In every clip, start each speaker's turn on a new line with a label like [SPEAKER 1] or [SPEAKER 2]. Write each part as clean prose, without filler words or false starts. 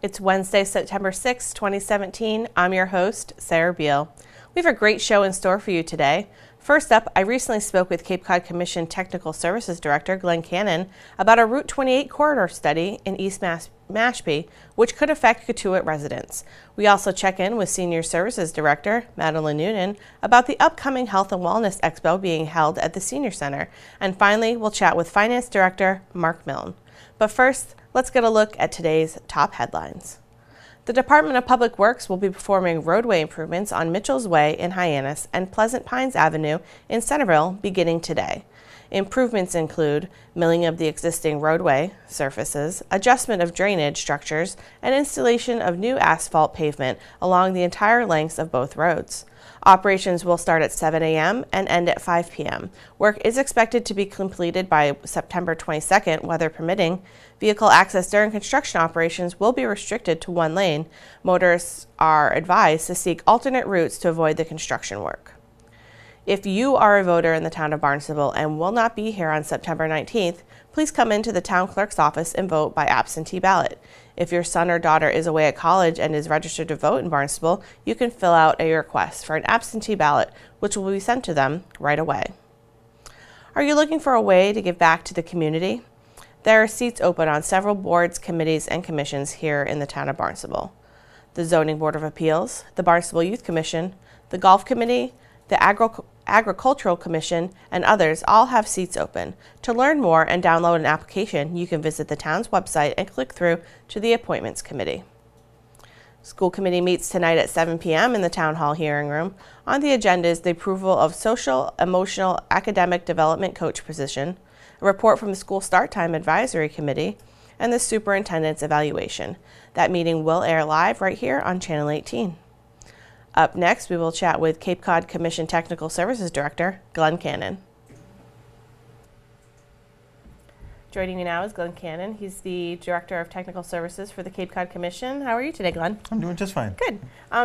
[SPEAKER 1] It's Wednesday, September 6, 2017. I'm your host, Sarah Beal. We have a great show in store for you today. First up, I recently spoke with Cape Cod Commission Technical Services Director Glenn Cannon about a Route 28 corridor study in East Mashpee, which could affect Cotuit residents. We also check in with Senior Services Director Madeline Noonan about the upcoming Health and Wellness Expo being held at the Senior Center. And finally, we'll chat with Finance Director Mark Milne. But first, let's get a look at today's top headlines. The Department of Public Works will be performing roadway improvements on Mitchell's Way in Hyannis and Pleasant Pines Avenue in Centerville beginning today. Improvements include milling of the existing roadway surfaces, adjustment of drainage structures, and installation of new asphalt pavement along the entire lengths of both roads. Operations will start at 7 a.m. and end at 5 p.m. Work is expected to be completed by September 22nd, weather permitting. Vehicle access during construction operations will be restricted to one lane. Motorists are advised to seek alternate routes to avoid the construction work. If you are a voter in the town of Barnstable and will not be here on September 19th, please come into the town clerk's office and vote by absentee ballot. If your son or daughter is away at college and is registered to vote in Barnstable, you can fill out a request for an absentee ballot, which will be sent to them right away. Are you looking for a way to give back to the community? There are seats open on several boards, committees, and commissions here in the town of Barnstable. The Zoning Board of Appeals, the Barnstable Youth Commission, the Golf Committee, the Agricultural Commission, and others all have seats open. To learn more and download an application, you can visit the town's website and click through to the Appointments Committee. School committee meets tonight at 7 p.m. in the Town Hall hearing room. On the agenda is the approval of Social Emotional Academic Development Coach position, a report from the School Start Time Advisory Committee, and the Superintendent's Evaluation. That meeting will air live right here on Channel 18. Up next, we will chat with Cape Cod Commission Technical Services Director, Glenn Cannon. Joining me now is Glenn Cannon. He's the Director of Technical Services for the Cape Cod Commission. How are you today, Glenn?
[SPEAKER 2] I'm doing just fine.
[SPEAKER 1] Good.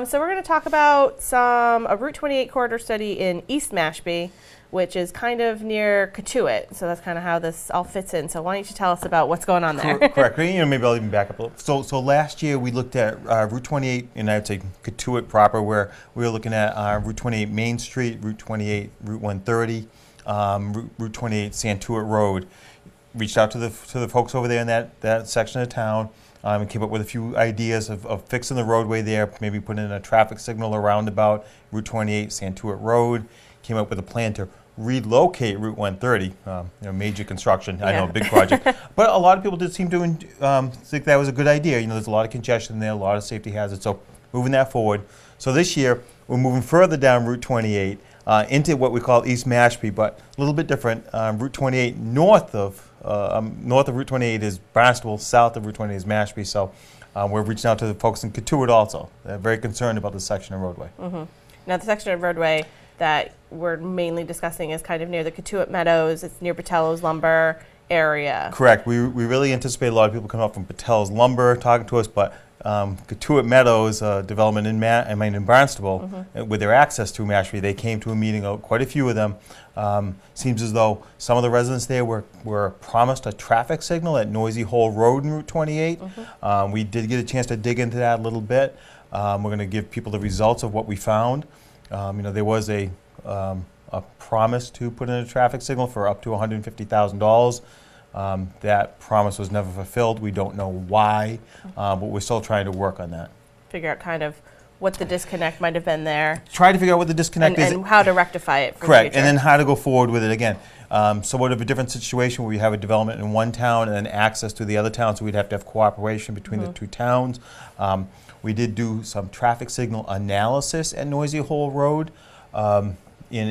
[SPEAKER 1] So we're going to talk about a Route 28 corridor study in East Mashpee, which is kind of near Cotuit. So that's kind of how this all fits in. So why don't you tell us about what's going on there?
[SPEAKER 2] Correct. Maybe I'll even back up a little. So last year we looked at Route 28, and I'd say Cotuit proper, where we were looking at Route 28 Main Street, Route 28 Route 130, Route 28 Santuit Road. Reached out to the folks over there in that section of town and came up with a few ideas of fixing the roadway there, maybe putting in a traffic signal around about Route 28 Santuit Road. Came up with a plan to relocate Route 130, major construction. Yeah. I know, a big project. But a lot of people did seem to think that was a good idea. There's a lot of congestion there, a lot of safety hazards, so moving that forward. So this year, we're moving further down Route 28 into what we call East Mashpee, but a little bit different. Route 28 north of Route 28 is Barnstable, south of Route 28 is Mashpee, so we're reaching out to the folks in Cotuit also. They're very concerned about this section of roadway. Mm-hmm.
[SPEAKER 1] Now, the section of roadway that we're mainly discussing is kind of near the Cotuit Meadows. It's near Patello's Lumber area.
[SPEAKER 2] Correct. We really anticipate a lot of people coming up from Patello's Lumber talking to us, but Cotuit Meadows development in Barnstable, mm-hmm. With their access to Mashpee, they came to a meeting, quite a few of them. Seems as though some of the residents there were promised a traffic signal at Noisy Hole Road in Route 28. Mm-hmm. We did get a chance to dig into that a little bit. We're going to give people the results of what we found. There was a promise to put in a traffic signal for up to $150,000. That promise was never fulfilled. We don't know why, but we're still trying to work on that.
[SPEAKER 1] Figure out kind of what the disconnect might have been there.
[SPEAKER 2] Try to figure out what the disconnect is.
[SPEAKER 1] And how to rectify it for
[SPEAKER 2] Correct,
[SPEAKER 1] the future.
[SPEAKER 2] and then how to go forward with it again. Somewhat of a different situation where we have a development in one town and then access to the other town, so we'd have to have cooperation between mm-hmm. the two towns. We did do some traffic signal analysis at Noisy Hole Road. We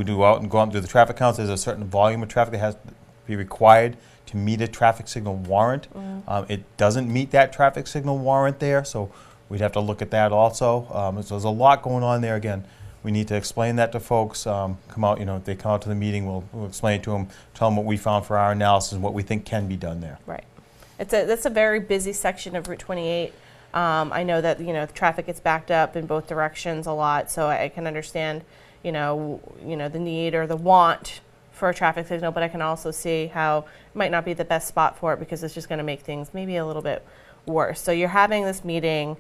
[SPEAKER 2] do go out and do the traffic counts. There's a certain volume of traffic that has to be required to meet a traffic signal warrant. Mm-hmm. It doesn't meet that traffic signal warrant there, so we'd have to look at that also. So there's a lot going on there. Again, we need to explain that to folks. Come out, if they come out to the meeting, we'll explain it to them, tell them what we found for our analysis and what we think can be done there.
[SPEAKER 1] Right. That's a very busy section of Route 28. I know that the traffic gets backed up in both directions a lot, so I can understand the need or the want for a traffic signal, but I can also see how it might not be the best spot for it because it's just going to make things maybe a little bit worse. So you're having this meeting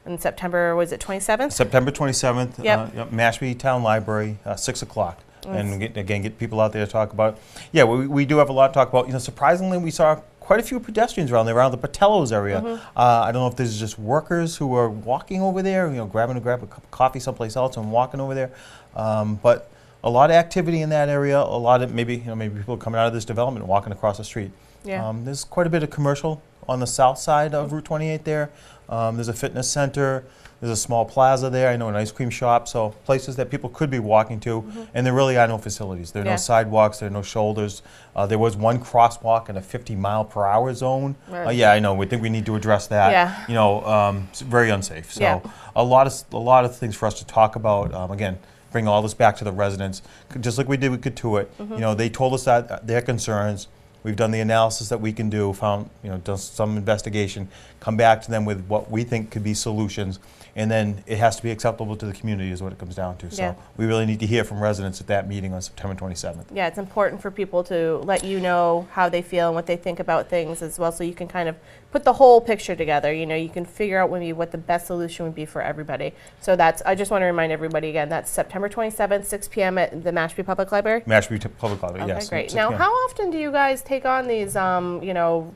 [SPEAKER 1] in September, was it 27th?
[SPEAKER 2] September 27th,
[SPEAKER 1] Yep.
[SPEAKER 2] Mashpee Town Library, 6 o'clock. And get people out there to talk about. Yeah, we do have a lot to talk about. You know, surprisingly, we saw quite a few pedestrians around there, around the Patello's area. I don't know if this is just workers who are walking over there, you know, grab a cup of coffee someplace else and walking over there. But a lot of activity in that area. A lot of maybe people coming out of this development and walking across the street.
[SPEAKER 1] Yeah.
[SPEAKER 2] There's quite a bit of commercial on the south side of Route 28 there. There's a fitness center. There's a small plaza there. I know an ice cream shop. So places that people could be walking to. And there really are no facilities. There are no sidewalks. There are no shoulders. There was one crosswalk in a 50-mile-per-hour zone.
[SPEAKER 1] Right.
[SPEAKER 2] Yeah, I know. We think we need to address that.
[SPEAKER 1] Yeah.
[SPEAKER 2] You know, it's very unsafe. So a lot of things for us to talk about. Again, bring all this back to the residents, just like we did with Katuitt. You know, they told us that their concerns. We've done the analysis that we can do, found, you know, done some investigation, come back to them with what we think could be solutions, and then it has to be acceptable to the community is what it comes down to.
[SPEAKER 1] Yeah.
[SPEAKER 2] So we really need to hear from residents at that meeting on September 27th.
[SPEAKER 1] Yeah, it's important for people to let you know how they feel and what they think about things as well, so you can kind of put the whole picture together. You know, you can figure out maybe what the best solution would be for everybody. So I just want to remind everybody again, that's September 27th, 6 p.m. at the Mashpee Public Library?
[SPEAKER 2] Mashpee Public Library, yes.
[SPEAKER 1] Okay, great. Now, how often do you guys take on these, you know,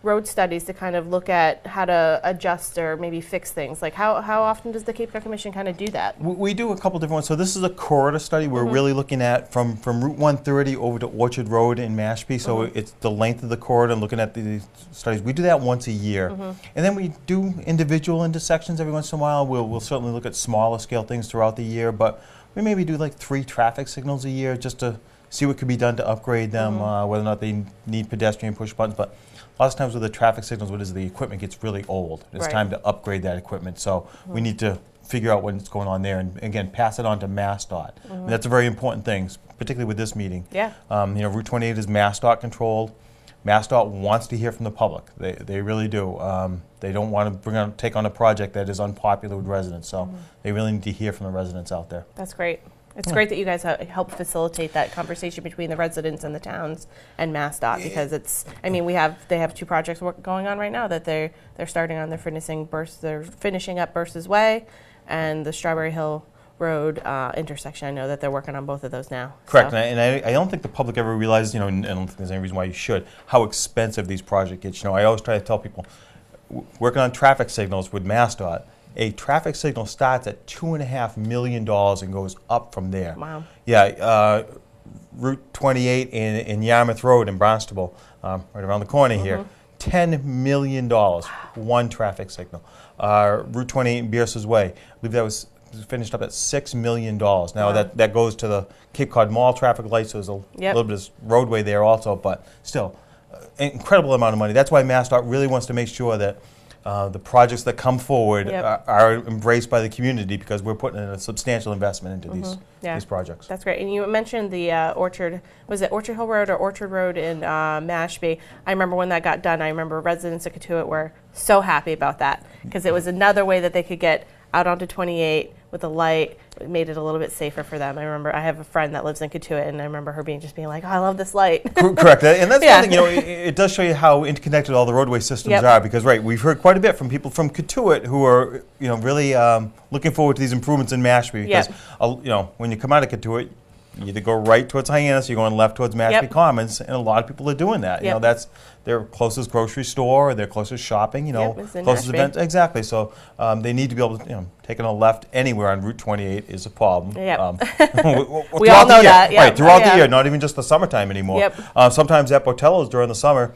[SPEAKER 1] road studies to kind of look at how to adjust or maybe fix things? Like how often does the Cape Cod Commission kind of do that?
[SPEAKER 2] We do a couple different ones. So this is a corridor study. We're really looking at from Route 130 over to Orchard Road in Mashpee. So it's the length of the corridor and looking at the studies. We do that once a year. And then we do individual intersections every once in a while. We'll certainly look at smaller scale things throughout the year, but we maybe do like 3 traffic signals a year just to see what could be done to upgrade them, whether or not they need pedestrian push buttons. But a lot of times with the traffic signals, what is the equipment gets really old. It's time to upgrade that equipment. So we need to figure out what's going on there and, again, pass it on to MassDOT. And that's a very important thing, particularly with this meeting.
[SPEAKER 1] Yeah.
[SPEAKER 2] You know, Route 28 is MassDOT controlled. MassDOT wants to hear from the public. They really do. They don't want to take on a project that is unpopular with residents. So they really need to hear from the residents out there.
[SPEAKER 1] That's great. It's great that you guys help facilitate that conversation between the residents and the towns and MassDOT, because it's, I mean, they have 2 projects going on right now that they're starting on. They're finishing up Burst's Way and the Strawberry Hill Road intersection. I know that they're working on both of those now.
[SPEAKER 2] Correct,
[SPEAKER 1] So.
[SPEAKER 2] and I don't think the public ever realizes, you know, and I don't think there's any reason why you should, how expensive these projects get. You know, I always try to tell people, working on traffic signals with MassDOT, a traffic signal starts at $2.5 million and goes up from there.
[SPEAKER 1] Wow.
[SPEAKER 2] Yeah, Route 28 in Yarmouth Road in Barnstable, right around the corner here, $10 million, one traffic signal. Route 28 in Bierce's Way, I believe that was finished up at $6 million. Now that goes to the Cape Cod Mall traffic lights, so there's a little bit of roadway there also, but still, an incredible amount of money. That's why MassDOT really wants to make sure that the projects that come forward are embraced by the community, because we're putting in a substantial investment into these projects.
[SPEAKER 1] That's great. And you mentioned the Orchard Hill Road or Orchard Road in Mashpee. I remember when that got done, I remember residents of Katuitt were so happy about that, because it was another way that they could get out onto 28 with a light. It made it a little bit safer for them. I remember I have a friend that lives in Katuitt, and I remember her being like, oh, I love this light.
[SPEAKER 2] Correct. And that's one thing, you know, it does show you how interconnected all the roadway systems are, because, we've heard quite a bit from people from Katuitt who are, you know, really looking forward to these improvements in Mashpee, because, you know, when you come out of Katuitt, you either go right towards Hyannis, you're going left towards Mashpee Commons, and a lot of people are doing that. You know, that's their closest grocery store, or their closest shopping, you know, closest event. Exactly. So they need to be able to, you know, taking a left anywhere on Route 28 is a problem.
[SPEAKER 1] We all know that.
[SPEAKER 2] Right, throughout the year, not even just the summertime anymore. Sometimes at Botello's during the summer,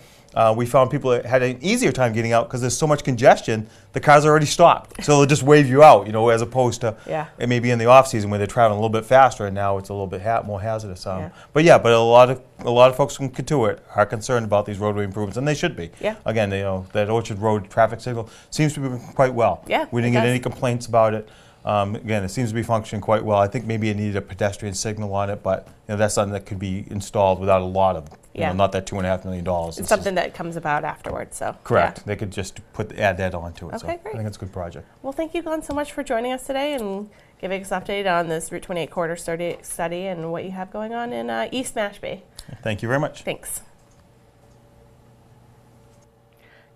[SPEAKER 2] we found people that had an easier time getting out because there's so much congestion, the cars are already stopped. So they'll just wave you out, you know, as opposed to it may be in the off season where they're traveling a little bit faster, and now it's a little bit more hazardous. But a lot of folks from Katuitt are concerned about these roadway improvements, and they should be. Again, you know, that Orchard Road traffic signal seems to be quite well. We didn't get any complaints about it. Again, it seems to be functioning quite well. I think maybe it needed a pedestrian signle on it, but you know, that's something that could be installed without a lot of, you know, not that $2.5 million.
[SPEAKER 1] It's something that comes about afterwards. So
[SPEAKER 2] correct. They could just add that onto it.
[SPEAKER 1] Okay,
[SPEAKER 2] so
[SPEAKER 1] great.
[SPEAKER 2] I think it's a good project.
[SPEAKER 1] Well, thank you, Glenn, so much for joining us today and giving us an update on this Route 28 corridor study and what you have going on in East Mashpee.
[SPEAKER 2] Thank you very much.
[SPEAKER 1] Thanks.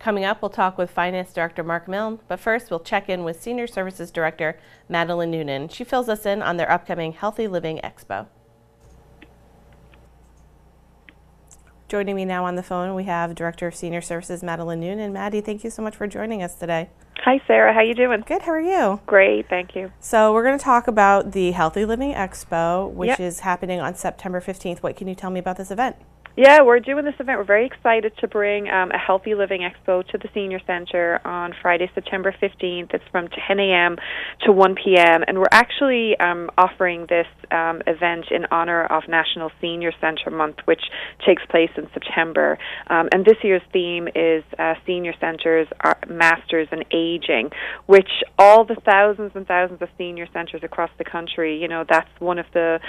[SPEAKER 1] Coming up, we'll talk with Finance Director Mark Milne, but first we'll check in with Senior Services Director Madeline Noonan. She fills us in on their upcoming Healthy Living Expo. Joining me now on the phone, we have Director of Senior Services Madeline Noonan. Maddie, thank you so much for joining us today.
[SPEAKER 3] Hi, Sarah. How you doing?
[SPEAKER 1] Good. How are you?
[SPEAKER 3] Great. Thank you.
[SPEAKER 1] So we're going to talk about the Healthy Living Expo, which
[SPEAKER 3] Yep.
[SPEAKER 1] is happening on September 15th. What can you tell me about this event?
[SPEAKER 3] Yeah, we're doing this event. We're very excited to bring a Healthy Living Expo to the Senior Center on Friday, September 15th. It's from 10 a.m. to 1 p.m. And we're actually offering this event in honor of National Senior Center Month, which takes place in September. And this year's theme is Senior Centers, Masters in Aging, which all the thousands and thousands of senior centers across the country, you know, that's one of the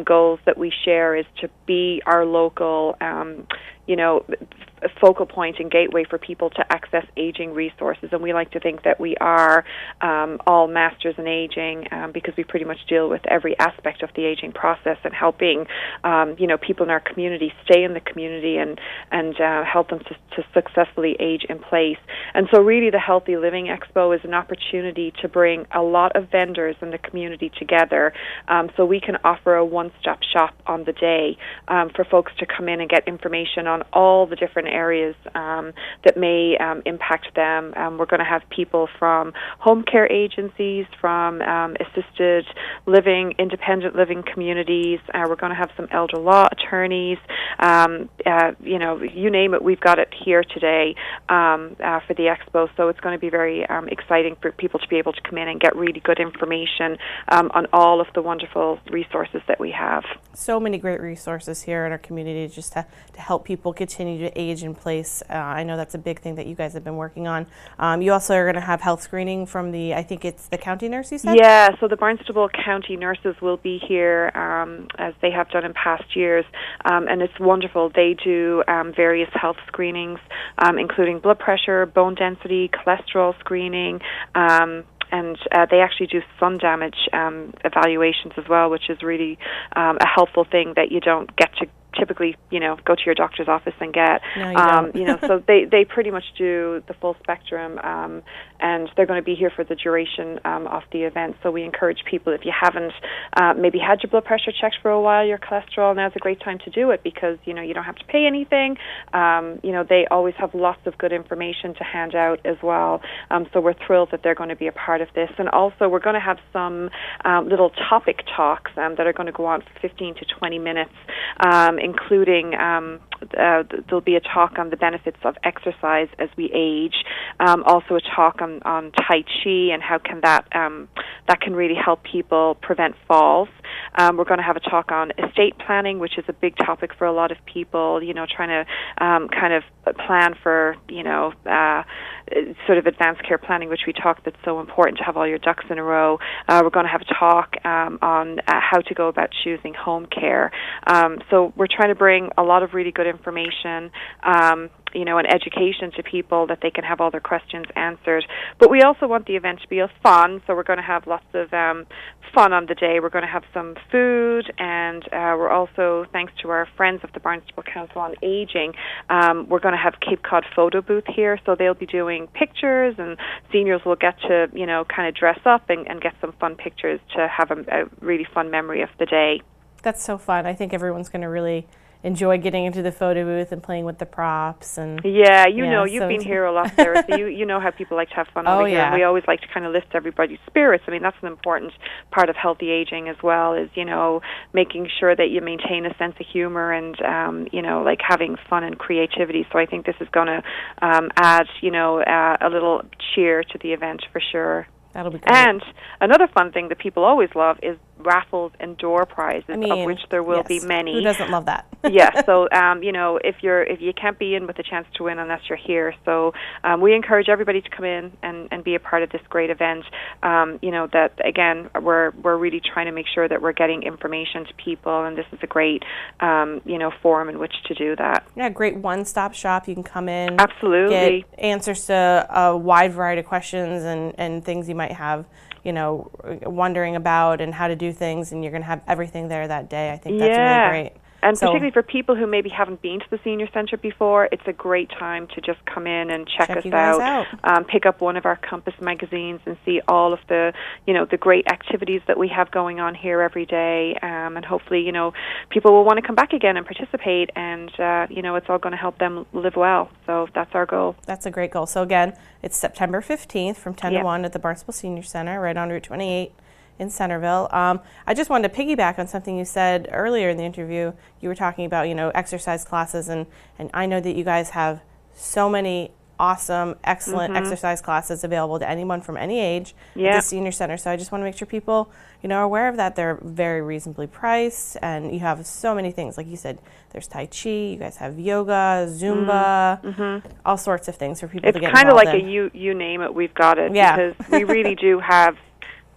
[SPEAKER 3] goals that we share, is to be our local you know, focal point and gateway for people to access aging resources. And we like to think that we are all masters in aging because we pretty much deal with every aspect of the aging process and helping, you know, people in our community stay in the community and help them to successfully age in place. And so really the Healthy Living Expo is an opportunity to bring a lot of vendors in the community together so we can offer a one-stop shop on the day for folks to come in and get information on all the different areas that may impact them. We're going to have people from home care agencies, from assisted living, independent living communities. We're going to have some elder law attorneys. You know, you name it, we've got it here today for the expo. So it's going to be very exciting for people to be able to come in and get really good information on all of the wonderful resources that we have.
[SPEAKER 1] So many great resources here in our community just to help people continue to age in place. I know that's a big thing that you guys have been working on. You also are going to have health screening from the, I think it's the county nurse, you said?
[SPEAKER 3] Yeah, so the Barnstable County nurses will be here as they have done in past years, and it's wonderful. They do various health screenings, including blood pressure, bone density, cholesterol screening, and they actually do sun damage evaluations as well, which is really a helpful thing that you don't get to typically, you know, go to your doctor's office and get.
[SPEAKER 1] No, you don't.
[SPEAKER 3] You know, so they pretty much do the full spectrum, and they're going to be here for the duration of the event. So we encourage people, if you haven't maybe had your blood pressure checked for a while, your cholesterol, now's a great time to do it because, you know, you don't have to pay anything. You know, they always have lots of good information to hand out as well. So we're thrilled that they're going to be a part of this. And also we're going to have some little topic talks that are going to go on for 15 to 20 minutes, including there'll be a talk on the benefits of exercise as we age, also a talk on Tai Chi and how can that can really help people prevent falls. We're going to have a talk on estate planning, which is a big topic for a lot of people, you know, trying to kind of plan for, you know, sort of advanced care planning, which we talk that's so important to have all your ducks in a row. We're going to have a talk on how to go about choosing home care. So we're trying to bring a lot of really good information, you know, and education to people that they can have all their questions answered. But we also want the event to be fun, so we're going to have lots of fun on the day. We're going to have some food, and we're also, thanks to our friends of the Barnstable Council on Aging, we're going to have Cape Cod photo booth here, so they'll be doing pictures, and seniors will get to, you know, kind of dress up and get some fun pictures to have a really fun memory of the day.
[SPEAKER 1] That's so fun. I think everyone's going to really enjoy getting into the photo booth and playing with the props. And
[SPEAKER 3] yeah, you know, you've been here a lot, Sarah, so you know how people like to have fun over here. And we always like to kind of lift everybody's spirits. I mean, that's an important part of healthy aging as well, is, you know, making sure that you maintain a sense of humor and, you know, like having fun and creativity. So I think this is going to add, you know, a little cheer to the event for sure.
[SPEAKER 1] That'll be great.
[SPEAKER 3] And another fun thing that people always love is raffles and door prizes, of which there will be many.
[SPEAKER 1] Who doesn't love that?
[SPEAKER 3] Yeah, so you know, if you can't be in with a chance to win unless you're here, so we encourage everybody to come in and be a part of this great event. You know, that again, we're really trying to make sure that we're getting information to people, and this is a great you know, forum in which to do that.
[SPEAKER 1] Yeah, great one-stop shop. You can come in,
[SPEAKER 3] absolutely,
[SPEAKER 1] get answers to a wide variety of questions and things you might have, you know, wondering about and how to do things, and you're going to have everything there that day. I think that's really great.
[SPEAKER 3] And
[SPEAKER 1] So
[SPEAKER 3] particularly for people who maybe haven't been to the senior center before, it's a great time to just come in and check us
[SPEAKER 1] you guys out.
[SPEAKER 3] pick up one of our Compass magazines and see all of the, the great activities that we have going on here every day. And hopefully, people will want to come back again and participate, and, it's all going to help them live well. So that's our goal.
[SPEAKER 1] That's a great goal. So again, it's September 15th from 10
[SPEAKER 3] Yep.
[SPEAKER 1] to 1 at the Barnstable Senior Center, right on Route 28 in Centerville. I just wanted to piggyback on something you said earlier in the interview. You were talking about, exercise classes, and I know that you guys have so many awesome, excellent exercise classes available to anyone from any age at the Senior Center. So I just want to make sure people, are aware of that. They're very reasonably priced, and you have so many things. Like you said, there's Tai Chi, you guys have yoga, Zumba, all sorts of things for people to get involved in.
[SPEAKER 3] It's kind of like you name it, we've got it.
[SPEAKER 1] Yeah.
[SPEAKER 3] Because we really do have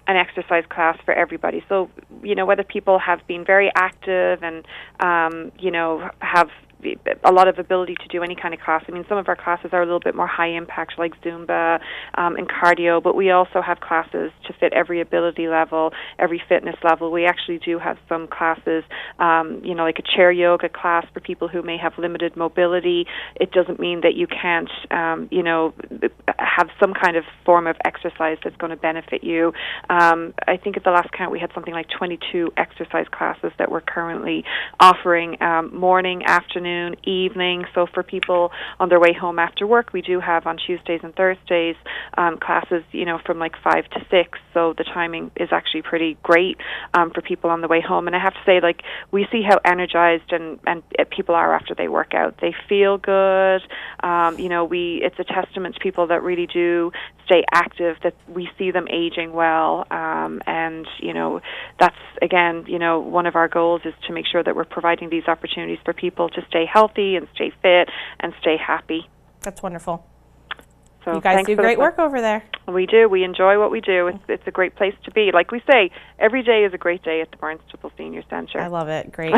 [SPEAKER 3] an exercise class for everybody. So, whether people have been very active and, have a lot of ability to do any kind of class. I mean, some of our classes are a little bit more high impact, like Zumba and cardio, but we also have classes to fit every ability level, every fitness level. We actually do have some classes, like a chair yoga class for people who may have limited mobility. It doesn't mean that you can't, have some kind of form of exercise that's going to benefit you. I think at the last count we had something like 22 exercise classes that we're currently offering, morning, afternoon, evening. So for people on their way home after work, we do have on Tuesdays and Thursdays classes, from like 5 to 6. So the timing is actually pretty great for people on the way home. And I have to say, we see how energized and people are after they work out. They feel good. It's a testament to people that really do stay active, that we see them aging well. And that's, again, one of our goals is to make sure that we're providing these opportunities for people to stay healthy and stay fit and stay happy.
[SPEAKER 1] That's wonderful.
[SPEAKER 3] So
[SPEAKER 1] you guys do great work over there.
[SPEAKER 3] We do. We enjoy what we do. It's a great place to be. Like we say, every day is a great day at the Barnstable Senior Center.
[SPEAKER 1] I love it. Great.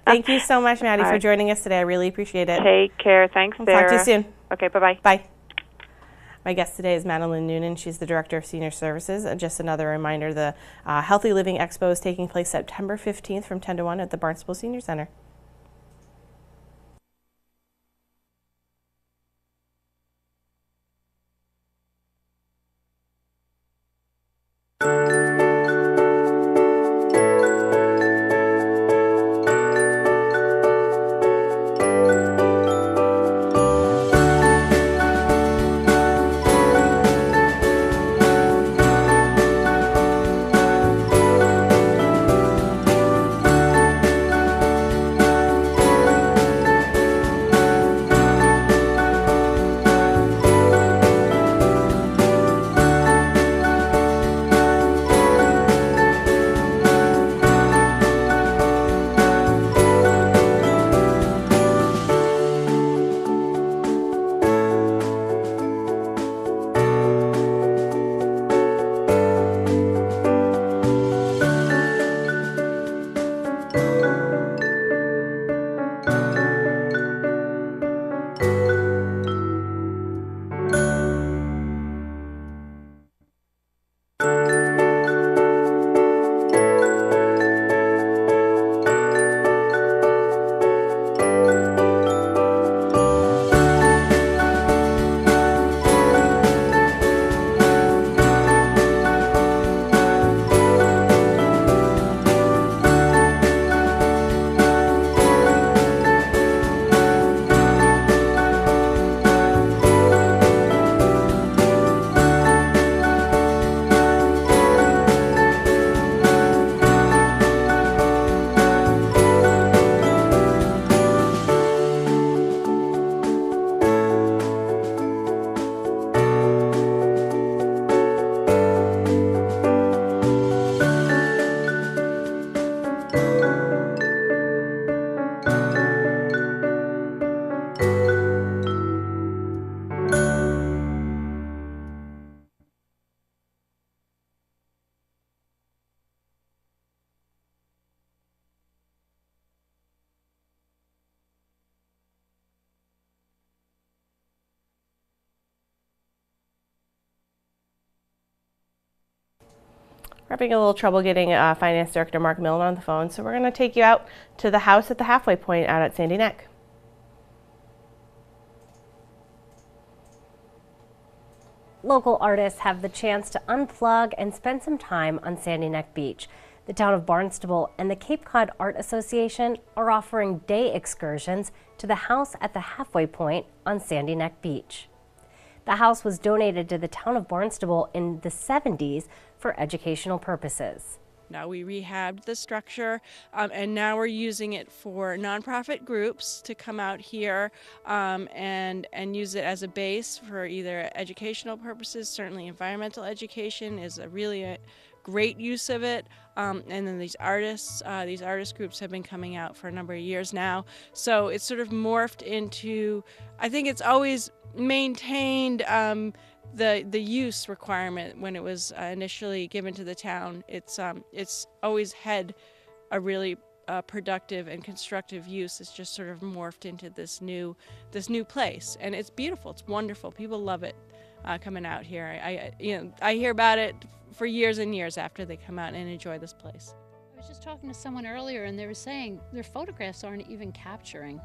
[SPEAKER 1] Thank you so much, Maddie, for joining us today. I really appreciate it.
[SPEAKER 3] Take care. Thanks, Sarah.
[SPEAKER 1] We'll talk to you soon.
[SPEAKER 3] Okay, bye-bye.
[SPEAKER 1] Bye. My guest today is Madeline Noonan. She's the Director of Senior Services. Just another reminder, the Healthy Living Expo is taking place September 15th from 10 to 1 at the Barnstable Senior Center. We're having a little trouble getting Finance Director Mark Millen on the phone, so we're going to take you out to the house at the halfway point out at Sandy Neck.
[SPEAKER 4] Local artists have the chance to unplug and spend some time on Sandy Neck Beach. The town of Barnstable and the Cape Cod Art Association are offering day excursions to the house at the halfway point on Sandy Neck Beach. The house was donated to the town of Barnstable in the 70s for educational purposes.
[SPEAKER 5] Now we rehabbed the structure and now we're using it for nonprofit groups to come out here and use it as a base for either educational purposes. Certainly environmental education is a really great use of it. And then these artist groups have been coming out for a number of years now. So it's sort of morphed into, I think it's always maintained the use requirement when it was initially given to the town. It's always had a really productive and constructive use. It's just sort of morphed into this new place, and it's beautiful. It's wonderful. People love it coming out here. I hear about it for years and years after they come out and enjoy this place.
[SPEAKER 6] I was just talking to someone earlier, and they were saying their photographs aren't even capturing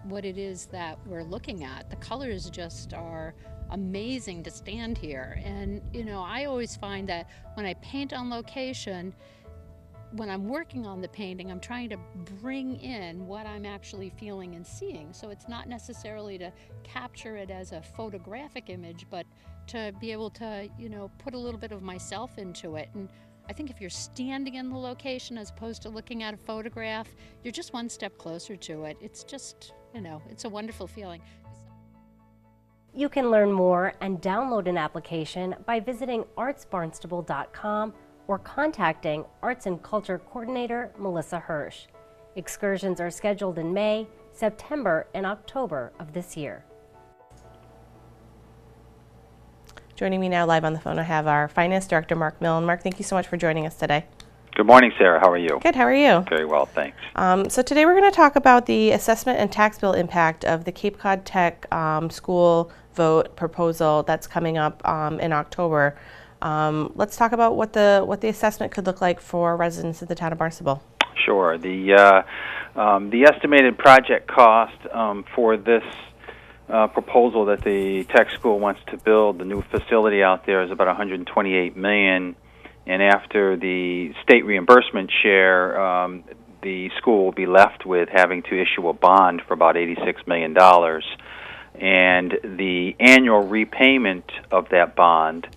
[SPEAKER 6] what it is that we're looking at. The colors just are amazing to stand here. And I always find that when I paint on location, when I'm working on the painting, I'm trying to bring in what I'm actually feeling and seeing. So it's not necessarily to capture it as a photographic image, but to be able to, put a little bit of myself into it. And I think if you're standing in the location as opposed to looking at a photograph, you're just one step closer to it. It's just, it's a wonderful feeling.
[SPEAKER 4] You can learn more and download an application by visiting artsbarnstable.com or contacting Arts and Culture Coordinator Melissa Hirsch. Excursions are scheduled in May, September, and October of this year.
[SPEAKER 1] Joining me now live on the phone, I have our Finance Director, Mark Millen. Mark, thank you so much for joining us today.
[SPEAKER 7] Good morning, Sarah. How are you?
[SPEAKER 1] Good. How are you?
[SPEAKER 7] Very well, thanks.
[SPEAKER 1] So today we're going to talk about the assessment and tax bill impact of the Cape Cod Tech school vote proposal that's coming up in October. Let's talk about what the assessment could look like for residents of the town of Barnstable.
[SPEAKER 7] Sure. The estimated project cost for this proposal that the tech school wants to build, the new facility out there, is about $128 million. And after the state reimbursement share, the school will be left with having to issue a bond for about $86 million. And the annual repayment of that bond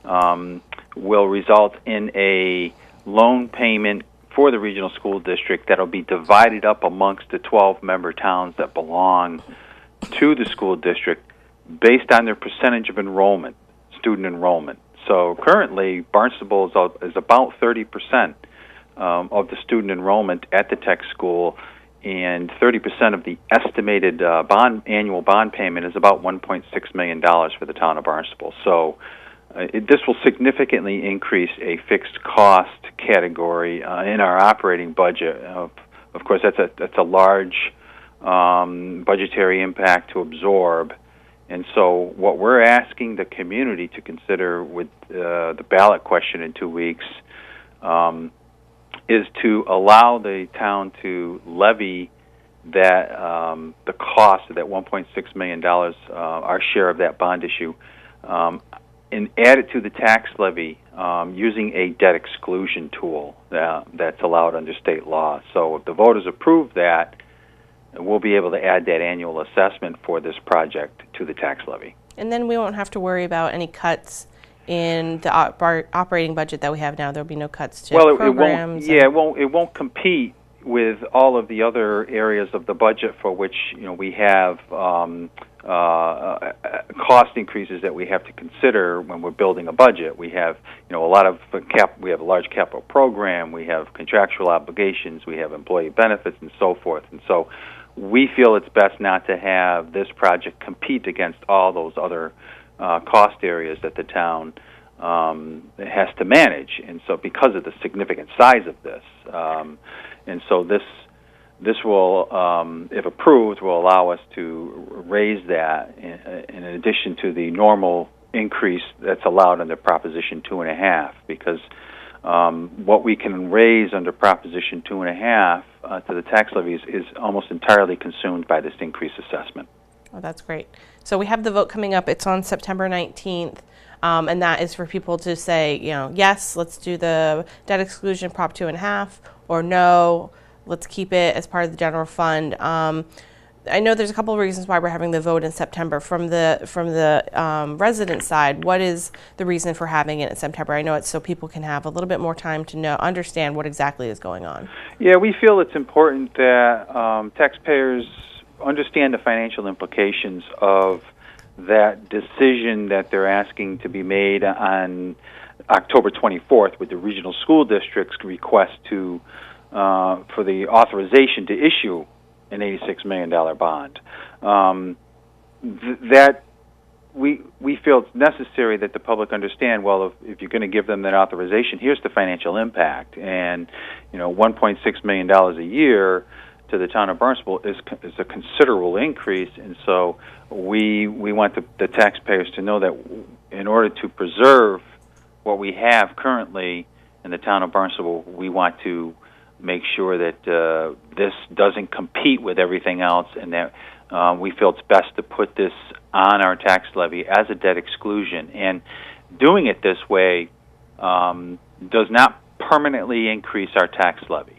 [SPEAKER 7] will result in a loan payment for the regional school district that will be divided up amongst the 12 member towns that belong to the school district based on their percentage of enrollment, student enrollment. So currently, Barnstable is about 30% of the student enrollment at the tech school, and 30% of the estimated annual bond payment is about $1.6 million for the town of Barnstable. So this will significantly increase a fixed cost category in our operating budget. Of course, that's a large budgetary impact to absorb. And so what we're asking the community to consider with the ballot question in 2 weeks is to allow the town to levy that the cost of that $1.6 million, our share of that bond issue, and add it to the tax levy using a debt exclusion tool that's allowed under state law. So if the voters approve that, we'll be able to add that annual assessment for this project to the tax levy.
[SPEAKER 1] And then we won't have to worry about any cuts in the operating budget that we have now. There'll be no cuts to programs.
[SPEAKER 7] It won't compete with all of the other areas of the budget for which we have cost increases that we have to consider when we're building a budget. We have we have a large capital program, we have contractual obligations, we have employee benefits, and so forth. And so we feel it's best not to have this project compete against all those other cost areas that the town has to manage. And so because of the significant size of this, and so this will, if approved, will allow us to raise that in addition to the normal increase that's allowed under Proposition 2.5, because what we can raise under Proposition 2.5 to the tax levies is almost entirely consumed by this increased assessment.
[SPEAKER 1] Oh, that's great. So we have the vote coming up. It's on September 19th. And that is for people to say, yes, let's do the debt exclusion Prop 2.5, or no, let's keep it as part of the general fund. I know there's a couple of reasons why we're having the vote in September. From the resident side, what is the reason for having it in September? I know it's so people can have a little bit more time to understand what exactly is going on.
[SPEAKER 7] Yeah, we feel it's important that taxpayers understand the financial implications of that decision that they're asking to be made on October 24th with the regional school district's request to for the authorization to issue an $86 million bond. That we feel it's necessary that the public understand, well, if you're going to give them that authorization, here's the financial impact. And, $1.6 million a year to the town of Barnstable is a considerable increase. And so we want the taxpayers to know that in order to preserve what we have currently in the town of Barnstable, we want to make sure that this doesn't compete with everything else, and that we feel it's best to put this on our tax levy as a debt exclusion. And doing it this way does not permanently increase our tax levy.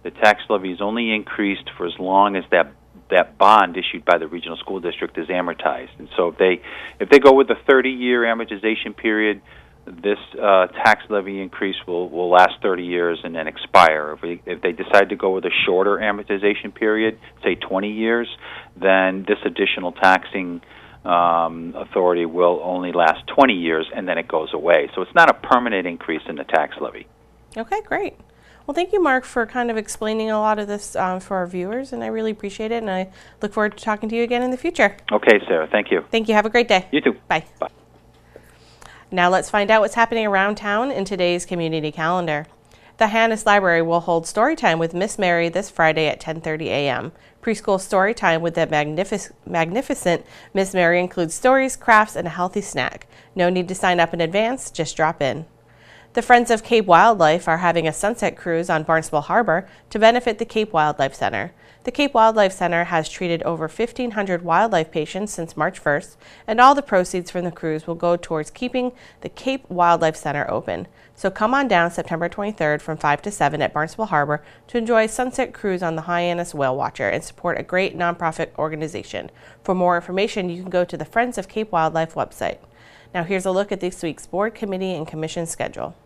[SPEAKER 7] The tax levy is only increased for as long as that bond issued by the regional school district is amortized. And so if they go with a 30-year amortization period, this tax levy increase will last 30 years and then expire. If they decide to go with a shorter amortization period, say 20 years, then this additional taxing authority will only last 20 years and then it goes away. So it's not a permanent increase in the tax levy.
[SPEAKER 1] Okay, great. Well, thank you, Mark, for kind of explaining a lot of this for our viewers, and I really appreciate it, and I look forward to talking to you again in the future.
[SPEAKER 7] Okay, Sarah, thank you.
[SPEAKER 1] Thank you. Have a great day.
[SPEAKER 7] You too.
[SPEAKER 1] Bye.
[SPEAKER 7] Bye.
[SPEAKER 1] Now let's find out what's happening around town in today's community calendar. The Hannes Library will hold story time with Miss Mary this Friday at 10:30 a.m. Preschool story time with the magnificent Miss Mary includes stories, crafts, and a healthy snack. No need to sign up in advance, just drop in. The Friends of Cape Wildlife are having a sunset cruise on Barnstable Harbor to benefit the Cape Wildlife Center. The Cape Wildlife Center has treated over 1,500 wildlife patients since March 1st, and all the proceeds from the cruise will go towards keeping the Cape Wildlife Center open. So come on down September 23rd from 5 to 7 at Barnstable Harbor to enjoy a sunset cruise on the Hyannis Whale Watcher and support a great nonprofit organization. For more information, you can go to the Friends of Cape Wildlife website. Now here's a look at this week's board, committee, and commission schedule.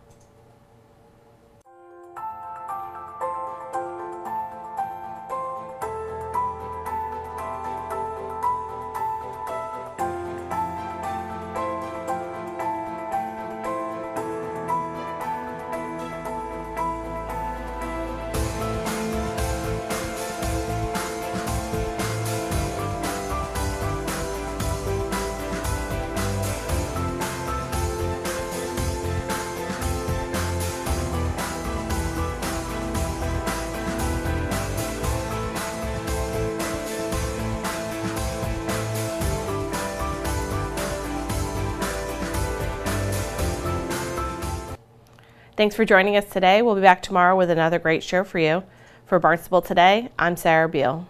[SPEAKER 1] Thanks for joining us today. We'll be back tomorrow with another great show for you. For Barnstable Today, I'm Sarah Beal.